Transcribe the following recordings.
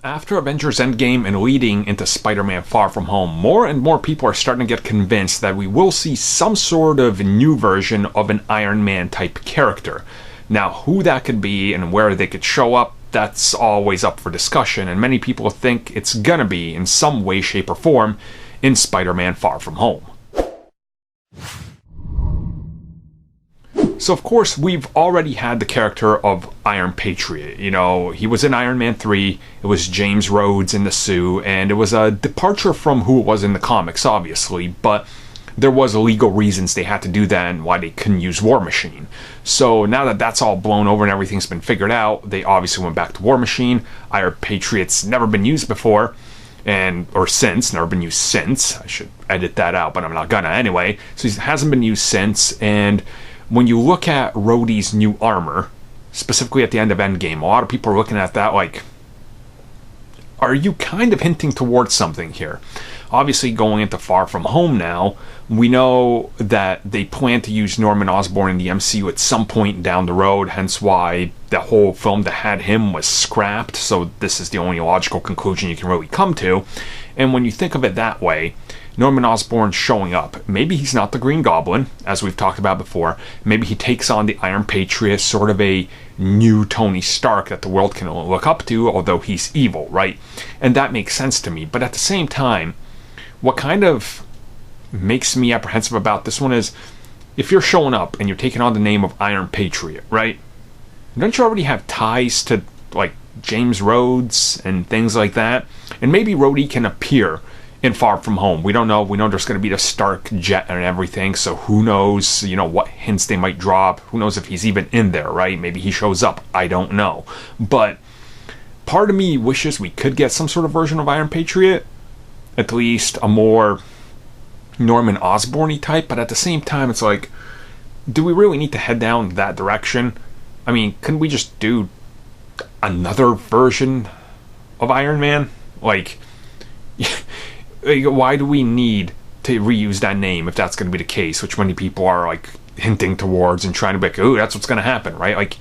After Avengers Endgame and leading into Spider-Man Far From Home, more and more people are starting to get convinced that we will see some sort of new version of an Iron Man type character. Now, who that could be and where they could show up, that's always up for discussion, and many people think it's gonna be, in some way, shape, or form, in Spider-Man Far From Home. So, of course, we've already had the character of Iron Patriot. You know, he was in Iron Man 3, it was James Rhodes in the suit, and it was a departure from who it was in the comics, obviously, but there was legal reasons they had to do that and why they couldn't use War Machine. So now that that's all blown over and everything's been figured out, they obviously went back to War Machine. Iron Patriot's never been used before, never been used since. I should edit that out, but I'm not gonna anyway. So he hasn't been used since, and when you look at Rhodey's new armor, specifically at the end of Endgame, a lot of people are looking at that like, are you kind of hinting towards something here? Obviously, going into Far From Home now, we know that they plan to use Norman Osborn in the MCU at some point down the road, hence why the whole film that had him was scrapped, so this is the only logical conclusion you can really come to. And when you think of it that way, Norman Osborn showing up, maybe he's not the Green Goblin, as we've talked about before, maybe he takes on the Iron Patriot, sort of a new Tony Stark that the world can look up to, although he's evil, right? And that makes sense to me, but at the same time, what kind of makes me apprehensive about this one is, if you're showing up and you're taking on the name of Iron Patriot, right? Don't you already have ties to, like, James Rhodes and things like that? And maybe Rhodey can appear in Far From Home. We don't know. We know there's going to be the Stark jet and everything, so who knows, what hints they might drop. Who knows if he's even in there, right? Maybe he shows up. I don't know. But part of me wishes we could get some sort of version of Iron Patriot, at least a more Norman Osborn-y type, but at the same time, it's like, do we really need to head down that direction? I mean, couldn't we just do another version of Iron Man? Like, why do we need to reuse that name if that's going to be the case, which many people are like hinting towards and trying to be like, oh, that's what's going to happen, right? Like,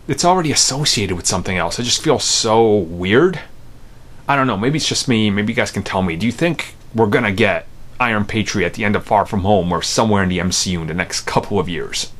it's already associated with something else. It just feels so weird. I don't know, maybe it's just me, maybe you guys can tell me. Do you think we're going to get Iron Patriot at the end of Far From Home or somewhere in the MCU in the next couple of years?